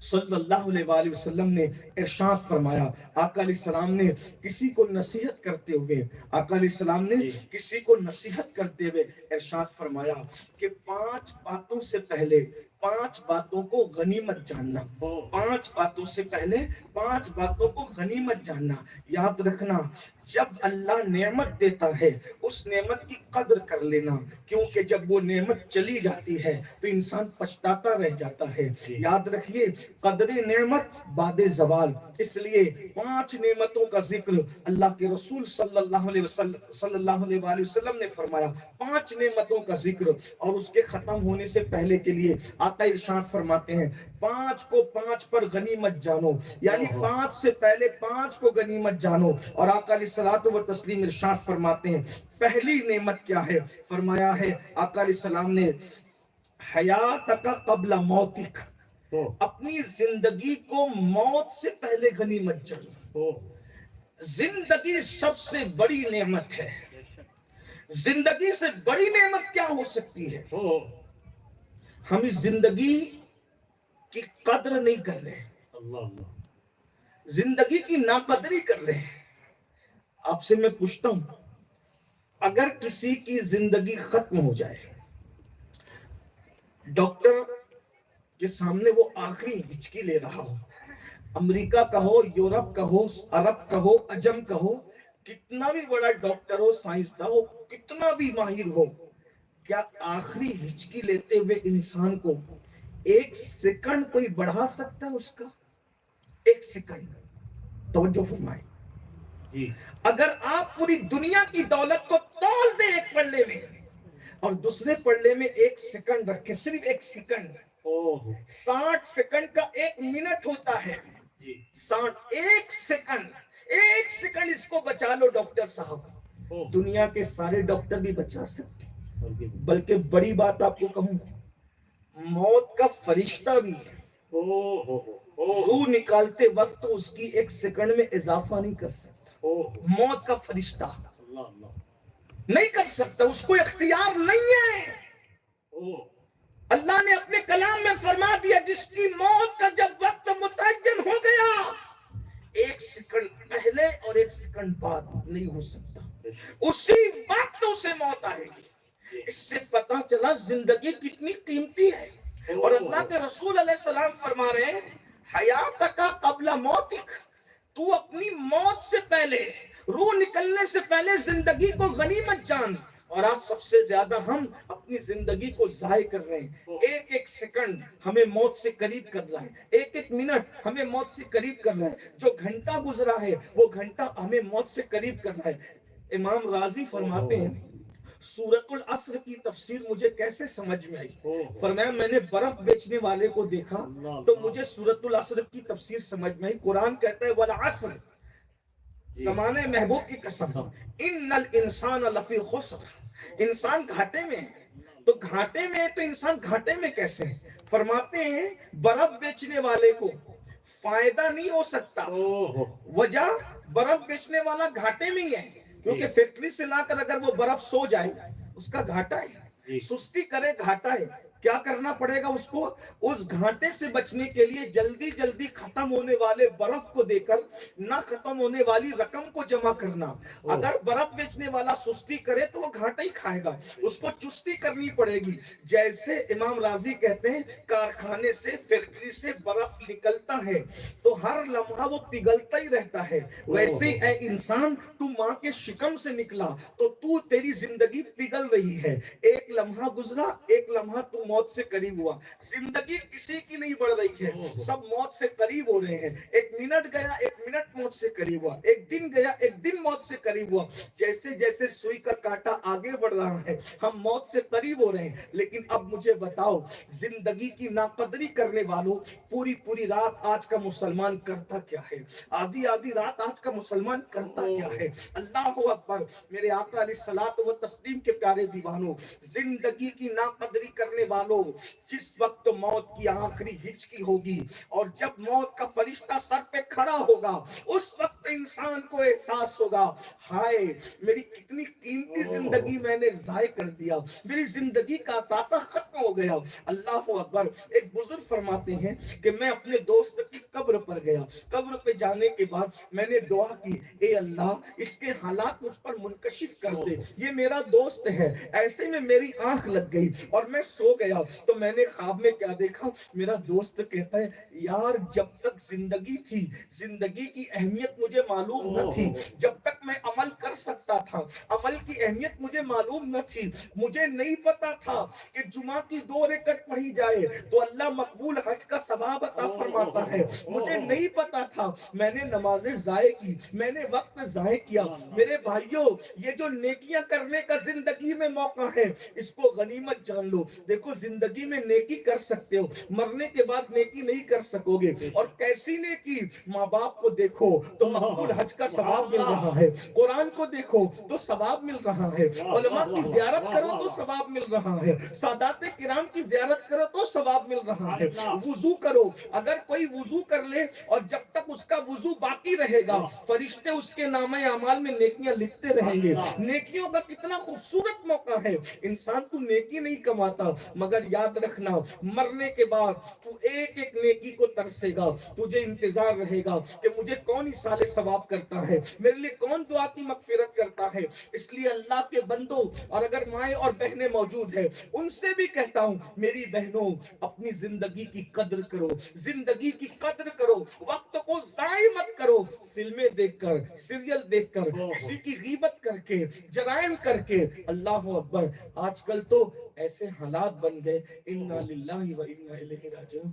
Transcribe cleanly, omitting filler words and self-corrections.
صلی اللہ علیہ وآلہ وسلم نے ارشاد فرمایا، آقا علیہ السلام نے کسی کو نصیحت کرتے ہوئے کسی کو نصیحت کرتے ہوئے ارشاد فرمایا کہ 5 باتوں سے پہلے 5 باتوں کو غنیمت جاننا، 5 باتوں سے پہلے 5 باتوں کو غنیمت جاننا۔ یاد رکھنا، جب اللہ نعمت دیتا ہے اس نعمت کی قدر کر لینا، کیونکہ جب وہ نعمت چلی جاتی ہے تو انسان پچھتاتا رہ جاتا ہے۔ یاد رکھیے، قدر نعمت بعد زوال، اس لیے 5 نعمتوں کا ذکر اللہ کے رسول صلی اللہ علیہ وآلہ وسلم نے فرمایا، 5 نعمتوں کا ذکر، اور اس کے ختم ہونے سے پہلے کے لیے آقا ارشاد فرماتے ہیں 5 کو 5 پر غنیمت جانو، یعنی 5 سے پہلے 5 کو غنیمت جانو۔ اور آقا علیہ الصلوۃ والتسلیم ارشاد فرماتے ہیں پہلی نعمت کیا ہے؟ فرمایا ہے آقا علیہ السلام نے، حیاتک قبل موتک، اپنی زندگی کو موت سے پہلے غنیمت جانو۔ زندگی سب سے بڑی نعمت ہے، زندگی سے بڑی نعمت کیا ہو سکتی ہے؟ ہم اس زندگی کی قدر نہیں کر رہے، زندگی کی ناقدری کر رہے ہیں۔ آپ سے میں پوچھتا ہوں، اگر کسی کی زندگی ختم ہو جائے، ڈاکٹر کے سامنے وہ آخری ہچکی لے رہا ہو، امریکہ کا ہو، یورپ کا ہو، عرب کا ہو، عجم کا ہو، کتنا بھی بڑا ڈاکٹر ہو، سائنسداں ہو، کتنا بھی ماہر ہو، کیا آخری ہچکی لیتے ہوئے انسان کو 1 سیکنڈ کوئی بڑھا سکتا ہے؟ اس کا 1 سیکنڈ توجہ فرمائیں۔ اگر آپ پوری دنیا کی دولت کو تول دیں ایک پلڑے میں اور دوسرے پلڑے میں 1 سیکنڈ رکھیں، صرف 1 سیکنڈ، 60 سیکنڈ کا 1 منٹ ہوتا ہے، 1 سیکنڈ، 1 سیکنڈ اس کو بچا لو ڈاکٹر صاحب، دنیا کے سارے ڈاکٹر بھی بچا سکتے۔ بلکہ بڑی بات آپ کو کہوں، موت کا فرشتہ بھی روح نکالتے وقت اس کی 1 سیکنڈ میں اضافہ نہیں کر سکتا۔ موت کا فرشتہ نہیں کر سکتا، اس کو اختیار نہیں ہے۔ اللہ نے اپنے کلام میں فرما دیا، جس کی موت کا جب وقت متعین ہو گیا، 1 سیکنڈ پہلے اور 1 سیکنڈ بعد نہیں ہو سکتا، اسی وقت اسے موت آئے گی۔ اس سے پتا چلا زندگی کتنی قیمتی ہے۔ اور اللہ کے رسول علیہ السلام فرما رہے ہیں، حیاتک قبل موتک، تو اپنی موت سے پہلے، روح نکلنے سے پہلے زندگی کو غنیمت جان۔ اور آج سب سے زیادہ ہم اپنی زندگی کو ضائع کر رہے ہیں، 1 سیکنڈ ہمیں موت سے قریب کر رہا ہے، 1 منٹ ہمیں موت سے قریب کر رہا ہے، جو گھنٹہ گزرا ہے وہ گھنٹہ ہمیں موت سے قریب کر رہا ہے۔ امام راضی فرماتے ہیں، سورۃ العصر کی تفسیر مجھے کیسے سمجھ میں آئی؟ فرمایا میں نے برف بیچنے والے کو دیکھا تو مجھے سورۃ العصر کی تفسیر سمجھ میں آئی۔ قرآن کہتا ہے والعصر، زمانے محبوب کی قسم، ان الانسان لفی خسر، انسان گھاٹے میں ہے۔ تو گھاٹے میں ہے تو انسان گھاٹے میں کیسے ہے؟ فرماتے ہیں برف بیچنے والے کو فائدہ نہیں ہو سکتا، وجہ برف بیچنے والا گھاٹے میں ہی ہے، کیونکہ فیکٹری سے لا کر اگر وہ برف سو جائے اس کا گھاٹا ہے، سستی کرے گھاٹا ہے۔ کیا کرنا پڑے گا اس کو؟ اس گھاٹے سے بچنے کے لیے جلدی جلدی ختم ہونے والے برف کو دے کر نہ ختم ہونے والی رقم کو جمع کرنا۔ اگر برف بیچنے والا سستی کرے تو وہ گھاٹا ہی کھائے گا، اس کو چستی کرنی پڑے گی۔ جیسے امام راضی کہتے ہیں کارخانے سے، فیکٹری سے برف نکلتا ہے تو ہر لمحہ وہ پگھلتا ہی رہتا ہے، ویسے اے انسان تو ماں کے شکم سے نکلا تو تیری زندگی پگھل رہی ہے۔ 1 لمحہ گزرا، 1 لمحہ تو موت سے قریب ہوا۔ زندگی کسی کی نہیں بڑھ رہی ہے، سب موت سے قریب ہو رہے ہیں۔ 1 منٹ گیا، 1 منٹ موت سے قریب ہوا، 1 دن گیا، 1 دن موت سے قریب ہوا۔ جیسے جیسے سوئی کا کانٹا آگے بڑھ رہا ہے ہم موت سے قریب ہو رہے ہیں۔ لیکن اب مجھے بتاؤ، زندگی کی ناقدری کرنے والوں، پوری پوری رات آج کا مسلمان کرتا کیا ہے؟ آدھی آدھی رات آج کا مسلمان کرتا کیا ہے؟ اللہ اکبر۔ میرے آقا علیہ الصلوۃ والتسلیم کے پیارے دیوانوں، زندگی کی ناقدری کرنے والوں والوں، جس وقت موت کی آخری ہچکی ہوگی اور جب موت کا فرشتہ سر پہ کھڑا ہوگا، اس وقت انسان کو احساس ہوگا، ہائے میری کتنی قیمتی زندگی میں نے ضائع کر دیا، میری زندگی کا اثاثہ ختم ہو گیا۔ اللہ اکبر۔ ایک بزرگ فرماتے ہیں کہ میں اپنے دوست کی قبر پر گیا، قبر پہ جانے کے بعد میں نے دعا کی، اے اللہ اس کے حالات مجھ پر منکشف کر دے، یہ میرا دوست ہے۔ ایسے میں میری آنکھ لگ گئی اور میں سو گیا تو میں نے خواب میں کیا دیکھا، میرا دوست کہتا ہے یار جب تک زندگی تھی، زندگی کی اہمیت مجھے معلوم نہ تھی، جب تک میں عمل کر سکتا تھا عمل کی اہمیت مجھے معلوم نہ تھی، مجھے نہیں پتا تھا کہ جمعہ کی 2 رکعت پڑھی جائے تو اللہ مقبول حج کا ثواب عطا فرماتا ہے، مجھے نہیں پتا تھا، میں نے نمازیں ضائع کی، میں نے وقت ضائع کیا۔ میرے بھائیوں یہ جو نیکیاں کرنے کا زندگی میں موقع ہے اس کو غنیمت جان لو۔ دیکھو زندگی میں نیکی کر سکتے ہو، مرنے کے بعد نیکی نہیں کر سکو گے، اور کیسی نیکی، ماں باپ کو دیکھو تو مقبول حج کا ثواب مل رہا ہے، قرآن کو دیکھو تو ثواب مل رہا ہے، علماء کی زیارت کرو تو ثواب مل رہا ہے، سادات کرام کی زیارت کرو تو ثواب مل رہا ہے، وضو کرو، اگر کوئی وضو کر لے اور جب تک اس کا وضو باقی رہے گا فرشتے اس کے نامہ اعمال میں نیکیاں لکھتے رہیں گے۔ نیکیوں کا کتنا خوبصورت موقع ہے، انسان تو نیکی نہیں کماتا مگر یاد رکھنا مرنے کے بعد تو ایک ایک نیکی کو ترسے گا، تجھے انتظار رہے گا کہ مجھے کون اصالہ ثواب کرتا ہے، میرے لیے کون دعا کی مغفرت کرتا ہے۔ اس لیے اللہ کے بندوں، اور اگر مائیں اور بہنیں موجود ہیں ان سے بھی کہتا ہوں میری بہنوں اپنی زندگی کی قدر کرو، زندگی کی قدر کرو، وقت کو ضائع مت کرو، فلمیں دیکھ کر، سیریل دیکھ کر، کسی کی غیبت کر کے، جرائم کر کے۔ اللہ اکبر۔ آج کل تو ایسے حالات بن گئے، انا للہ و انا الیہ راجعون۔